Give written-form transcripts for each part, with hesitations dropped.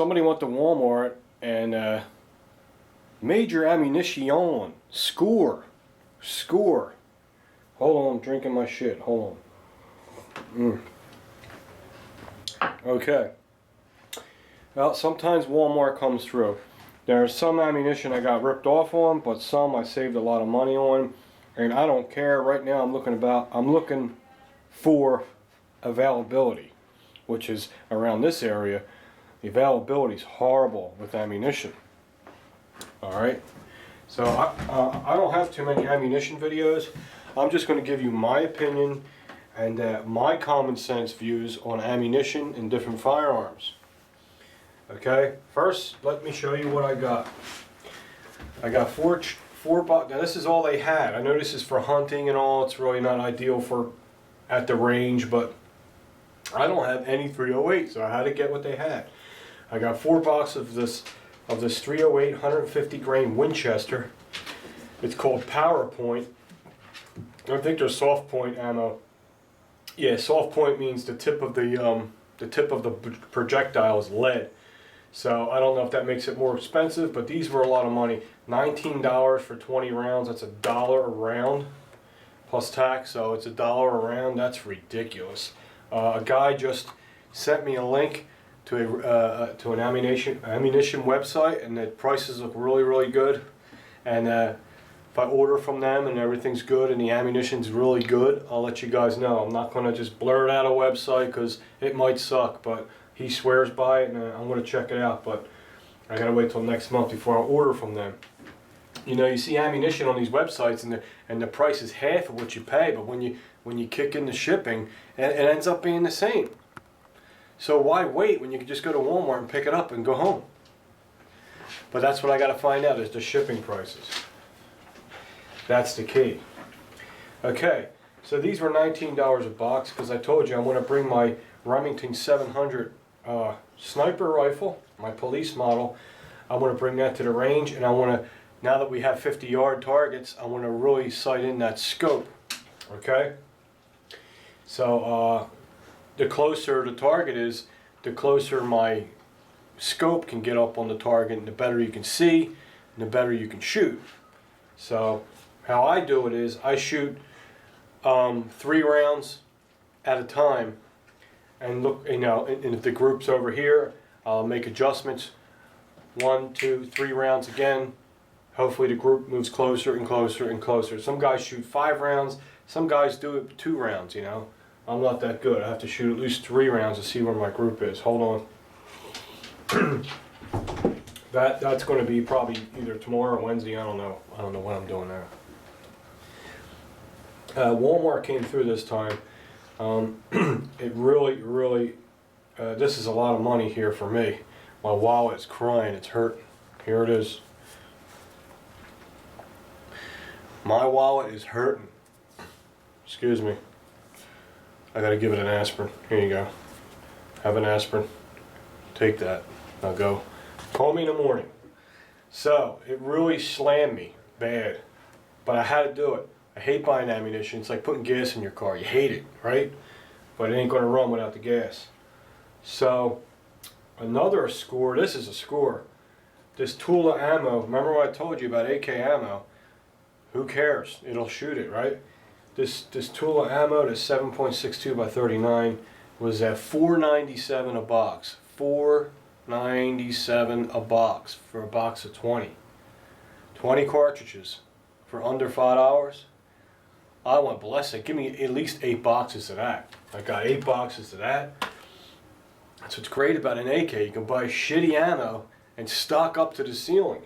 somebody went to Walmart and Major Ammunition, Score. Hold on, I'm drinking my shit. Hold on. Okay. Well, sometimes Walmart comes through. There's some ammunition I got ripped off on, but some I saved a lot of money on, and I don't care. Right now, I'm looking for availability, which is around this area. The availability is horrible with ammunition. All right. So I don't have too many ammunition videos. I'm just going to give you my opinion and my common sense views on ammunition and different firearms. Okay, first let me show you what I got. I got four box. Now this is all they had. I know this is for hunting and all. It's really not ideal for at the range, but I don't have any 308, so I had to get what they had. I got 4 boxes of this 308 150 grain Winchester. It's called PowerPoint. I think they're soft point ammo. Yeah, soft point means the tip of the projectile is lead. So I don't know if that makes it more expensive, but these were a lot of money. $19 for 20 rounds. That's $1 a round plus tax. So it's $1 a round. That's ridiculous. A guy just sent me a link to an ammunition website, and the prices look really good. And if I order from them and everything's good and the ammunition's really good, I'll let you guys know. I'm not going to just blurt out a website because it might suck, but he swears by it, and I'm going to check it out. But I got to wait till next month before I order from them. You know, you see ammunition on these websites, and the price is half of what you pay, but when you kick in the shipping, it ends up being the same. So why wait when you can just go to Walmart and pick it up and go home? But that's what I got to find out, is the shipping prices. That's the key. Okay, so these were $19 a box because I told you I'm going to bring my Remington 700 sniper rifle, my police model. I want to bring that to the range, and I want to, now that we have 50-yard targets, I want to really sight in that scope. Okay? So the closer the target is, the closer my scope can get up on the target, and the better you can see, and the better you can shoot. So how I do it is I shoot 3 rounds at a time, and look, you know, and if the group's over here, I'll make adjustments. 1, 2, 3 rounds again. Hopefully the group moves closer and closer and closer. Some guys shoot 5 rounds. Some guys do it 2 rounds, you know. I'm not that good. I have to shoot at least 3 rounds to see where my group is. Hold on. That's going to be probably either tomorrow or Wednesday. I don't know. I don't know what I'm doing there. Walmart came through this time. It really, this is a lot of money here for me. My wallet's crying, it's hurting. Here it is. My wallet is hurting. Excuse me. I gotta give it an aspirin. Here you go. Have an aspirin. Take that. Now go. Call me in the morning. So, it really slammed me bad. But I had to do it. I hate buying ammunition. It's like putting gas in your car. You hate it, right? But it ain't going to run without the gas. So, another score. This is a score. This Tula ammo. Remember what I told you about AK ammo? Who cares? It'll shoot it, right? This Tula ammo, this 7.62 by 39, was at $4.97 a box. $4.97 a box for a box of 20. 20 cartridges for under $5. I want blessed. Give me at least 8 boxes of that. I got 8 boxes of that. That's what's great about an AK. You can buy shitty ammo and stock up to the ceiling,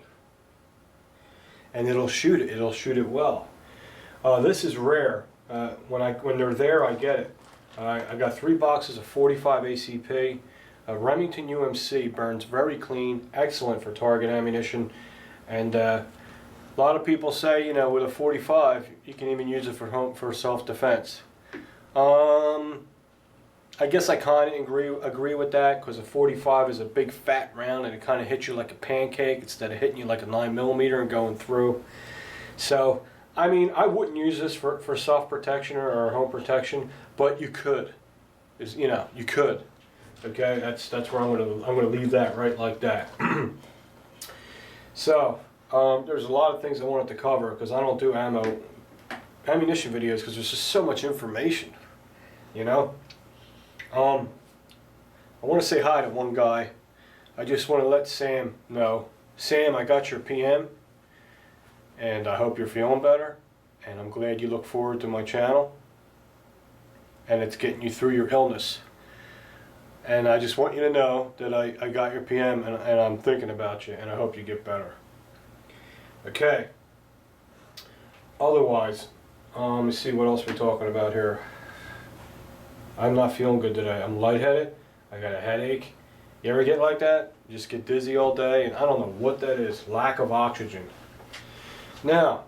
and it'll shoot it. It'll shoot it well. This is rare. When they're there, I get it. I got 3 boxes of 45 ACP. Remington UMC burns very clean, excellent for target ammunition, and a lot of people say, you know, with a 45, you can even use it for self-defense. I guess I kind of agree with that, because a 45 is a big fat round and it kind of hits you like a pancake instead of hitting you like a 9mm and going through. So, I mean, I wouldn't use this for self-protection or home protection, but you could. You know, you could. Okay, that's where I'm gonna leave that right like that. So there's a lot of things I wanted to cover because I don't do ammunition videos because there's just so much information, you know. I want to say hi to one guy. I just want to let Sam know. Sam, I got your PM, and I hope you're feeling better. And I'm glad you look forward to my channel, and it's getting you through your illness. And I just want you to know that I got your PM, and I'm thinking about you, and I hope you get better. Okay. Otherwise, let me see what else we're talking about here. I'm not feeling good today. I'm lightheaded. I got a headache. You ever get like that? You just get dizzy all day, and I don't know what that is. Lack of oxygen. Now,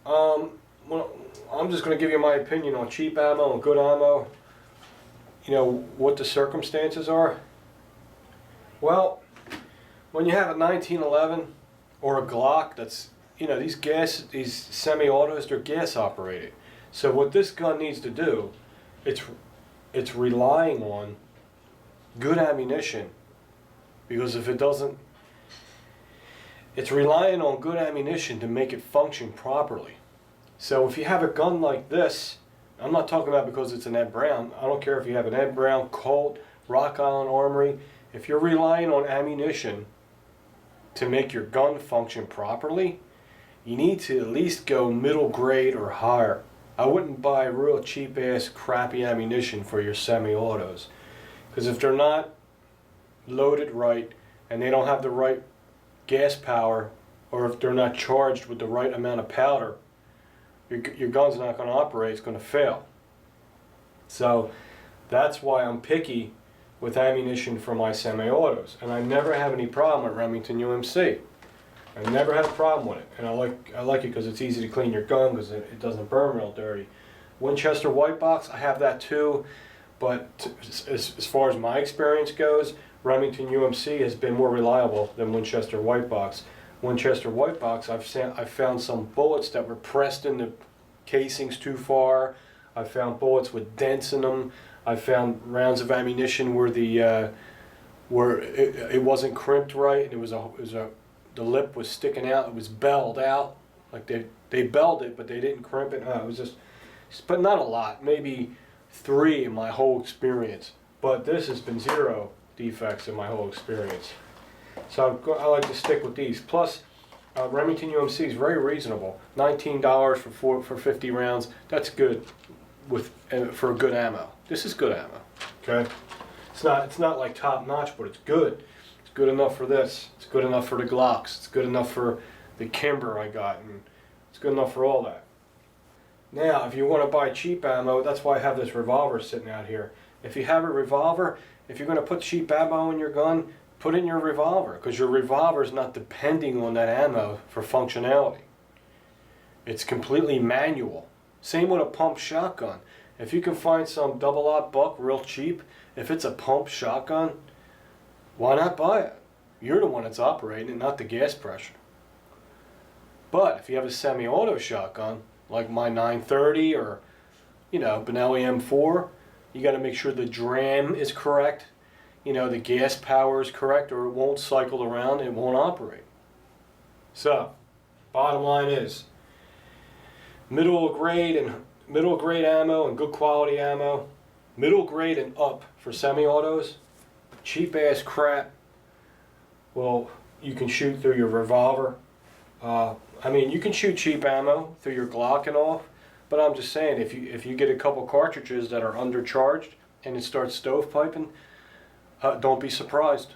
well, I'm just going to give you my opinion on cheap ammo and good ammo. You know, what the circumstances are. Well, when you have a 1911 or a Glock, that's, you know, these semi-autos, they're gas operated. So what this gun needs to do, it's relying on good ammunition, because if it doesn't, it's relying on good ammunition to make it function properly. So if you have a gun like this, I'm not talking about because it's an Ed Brown. I don't care if you have an Ed Brown, Colt, Rock Island Armory. If you're relying on ammunition to make your gun function properly, you need to at least go middle grade or higher. I wouldn't buy real cheap ass crappy ammunition for your semi-autos, because if they're not loaded right and they don't have the right gas power, or if they're not charged with the right amount of powder, your gun's not going to operate, it's going to fail. So that's why I'm picky with ammunition for my semi-autos, and I never have any problem with Remington UMC. I never had a problem with it, and I like it because it's easy to clean your gun because it doesn't burn real dirty. Winchester White Box, I have that too, but as far as my experience goes, Remington UMC has been more reliable than Winchester White Box. Winchester White Box, I found some bullets that were pressed in the casings too far. I found bullets with dents in them. I found rounds of ammunition where it wasn't crimped right, and the lip was sticking out. It was belled out, like they belled it, but they didn't crimp it. It was just, but not a lot, maybe 3 in my whole experience. But this has been 0 defects in my whole experience. So I like to stick with these. Plus, Remington UMC is very reasonable. $19 for 50 rounds. That's good for good ammo. This is good ammo. Okay, it's not like top notch, but it's good. It's good enough for this. It's good enough for the Glocks. It's good enough for the Kimber I got, and it's good enough for all that. Now, if you want to buy cheap ammo, that's why I have this revolver sitting out here. If you have a revolver, if you're going to put cheap ammo in your gun, put it in your revolver, because your revolver is not depending on that ammo for functionality. It's completely manual. Same with a pump shotgun. If you can find some double-aught buck real cheap, if it's a pump shotgun, why not buy it? You're the one that's operating it, not the gas pressure. But if you have a semi-auto shotgun, like my 930 or, you know, Benelli M4, you got to make sure the dram is correct. You know, the gas power is correct, or it won't cycle around, it won't operate. So, bottom line is, middle grade ammo and good quality ammo, middle grade and up for semi-autos, cheap ass crap, well, you can shoot through your revolver. I mean, you can shoot cheap ammo through your Glock and all, but I'm just saying, if you get a couple cartridges that are undercharged and it starts stovepiping, don't be surprised.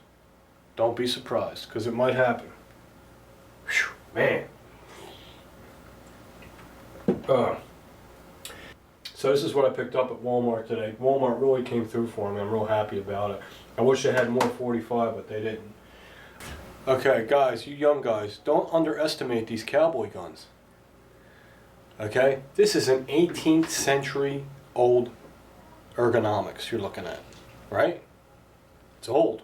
Don't be surprised, because it might happen. Whew, man. So this is what I picked up at Walmart today. Walmart really came through for me. I'm real happy about it. I wish they had more 45, but they didn't. Okay, guys, you young guys, don't underestimate these cowboy guns. Okay? This is an 18th century old ergonomics you're looking at, right? It's old.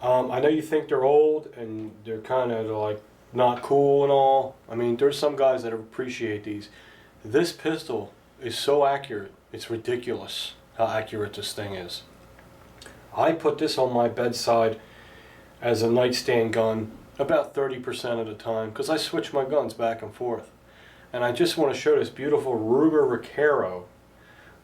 I know you think they're old and they're kind of like not cool and all. I mean, there's some guys that appreciate these. This pistol is so accurate, it's ridiculous how accurate this thing is. I put this on my bedside as a nightstand gun about 30% of the time because I switch my guns back and forth. And I just want to show this beautiful Ruger Recaro.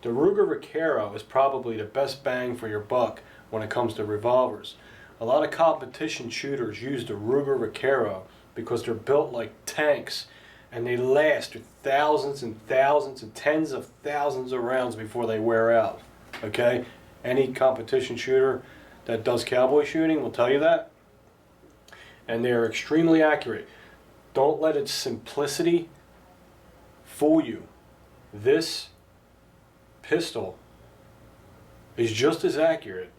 The Ruger Recaro is probably the best bang for your buck when it comes to revolvers. A lot of competition shooters use the Ruger Recaro because they're built like tanks and they last thousands and thousands and tens of thousands of rounds before they wear out. Okay? Any competition shooter that does cowboy shooting will tell you that. And they're extremely accurate. Don't let its simplicity fool you. This pistol is just as accurate,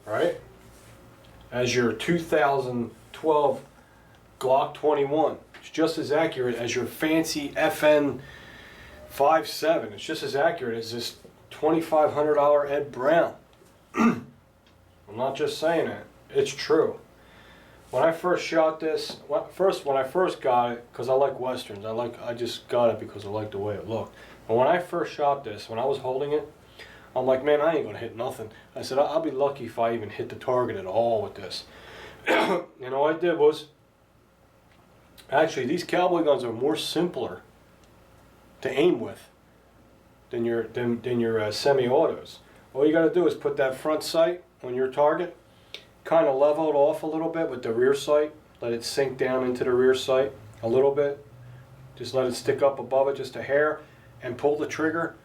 right, as your 2012 Glock 21. It's just as accurate as your fancy FN 5.7. It's just as accurate as this $2,500 Ed Brown. I'm not just saying it. It's true. When I first shot this, when I first got it, because I like westerns, I just got it because I like the way it looked. But when I first shot this, when I was holding it, I'm like, man, I ain't gonna hit nothing. I said, I'll be lucky if I even hit the target at all with this. And all I did was, actually, these cowboy guns are more simpler to aim with than your semi-autos. All you gotta do is put that front sight on your target, kind of level it off a little bit with the rear sight, let it sink down into the rear sight a little bit, just let it stick up above it just a hair, and pull the trigger.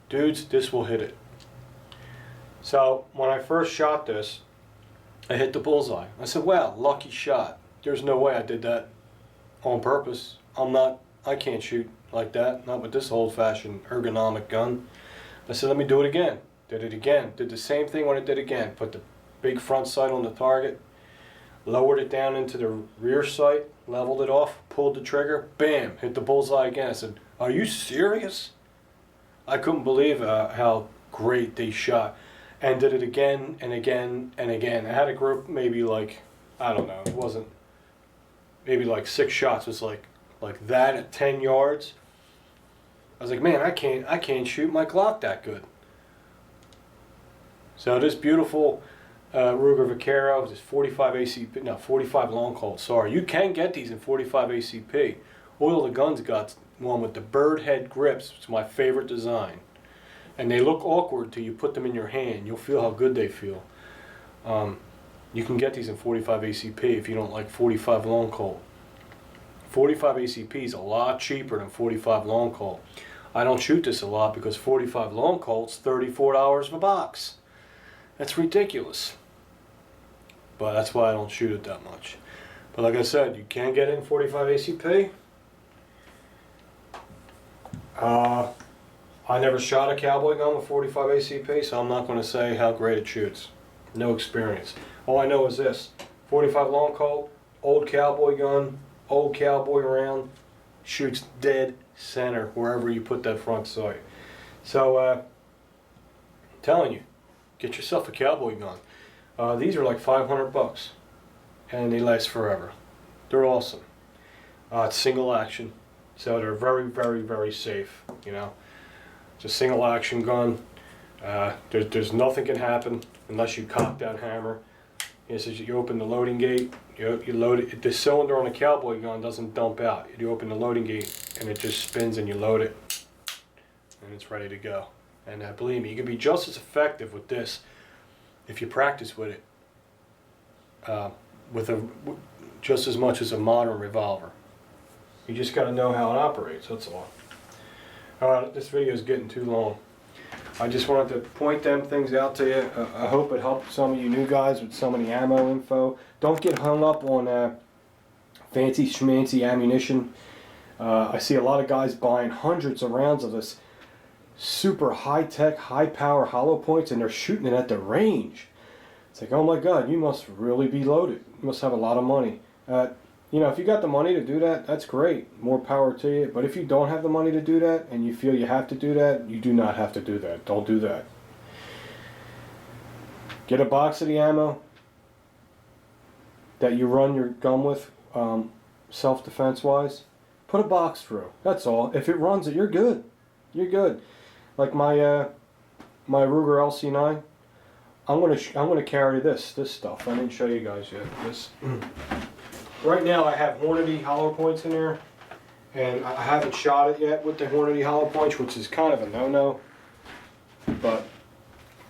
Dudes, this will hit it. So when I first shot this, I hit the bullseye. I said, wow, lucky shot. There's no way I did that on purpose. I can't shoot like that, not with this old-fashioned ergonomic gun. I said, let me do it again. Did it again. Did the same thing when I did again. Put the big front sight on the target, lowered it down into the rear sight, leveled it off, pulled the trigger, bam, hit the bullseye again. I said, are you serious? I couldn't believe how great they shot. And did it again and again and again. I had a group maybe like, I don't know, it wasn't, maybe like 6 shots. It was like that at 10 yards. I was like, man, I can't shoot my Glock that good. So this beautiful Ruger Recaro, this 45 ACP, no, 45 long Colt, sorry. You can get these in 45 ACP. Oil the Guns got one with the bird head grips. It's my favorite design. And they look awkward till you put them in your hand. You'll feel how good they feel. You can get these in 45 ACP if you don't like 45 long Colt. 45 ACP is a lot cheaper than 45 long Colt. I don't shoot this a lot because 45 long Colt's $34 a box. That's ridiculous. But that's why I don't shoot it that much. But like I said, you can get it in 45 ACP. I never shot a cowboy gun with 45 ACP, so I'm not going to say how great it shoots. No experience. All I know is this: 45 long Colt, old cowboy gun, old cowboy round, shoots dead center wherever you put that front sight. So, I'm telling you, get yourself a cowboy gun. These are like 500 bucks, and they last forever. They're awesome. It's single action, so they're very, very, very safe. You know, it's a single action gun. There's nothing can happen unless you cock that hammer. This is, you open the loading gate, you load it. The cylinder on a cowboy gun doesn't dump out. You open the loading gate and it just spins and you load it, and it's ready to go. And believe me, you can be just as effective with this if you practice with it, just as much as a modern revolver. You just got to know how it operates. That's all. All right, this video is getting too long. I just wanted to point them things out to you. I hope it helped some of you new guys with some of the ammo info. Don't get hung up on fancy schmancy ammunition. I see a lot of guys buying hundreds of rounds of this super high-tech, high-power hollow points, and they're shooting it at the range. It's like, oh my God, you must really be loaded. You must have a lot of money. You know, if you got the money to do that, that's great. More power to you. But if you don't have the money to do that and you feel you have to do that, you do not have to do that. Don't do that. Get a box of the ammo that you run your gun with, self-defense wise. Put a box through. That's all. If it runs it, you're good. You're good. Like my Ruger LC9, I'm gonna carry this stuff. I didn't show you guys yet. This right now I have Hornady hollow points in there, and I haven't shot it yet with the Hornady hollow points, which is kind of a no-no. But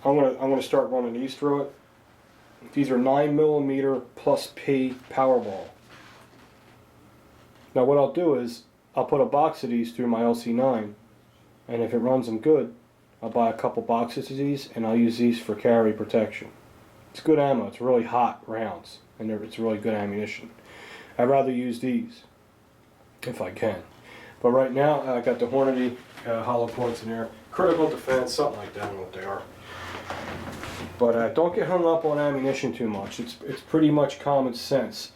I'm gonna start running these through it. These are 9mm plus P Powerball. Now what I'll do is I'll put a box of these through my LC9, and if it runs them good, I'll buy a couple boxes of these and I'll use these for carry protection. It's good ammo. It's really hot rounds, and it's really good ammunition. I'd rather use these if I can. But right now I got the Hornady hollow points in there. Critical defense, something like that. I don't know what they are. But don't get hung up on ammunition too much. It's pretty much common sense.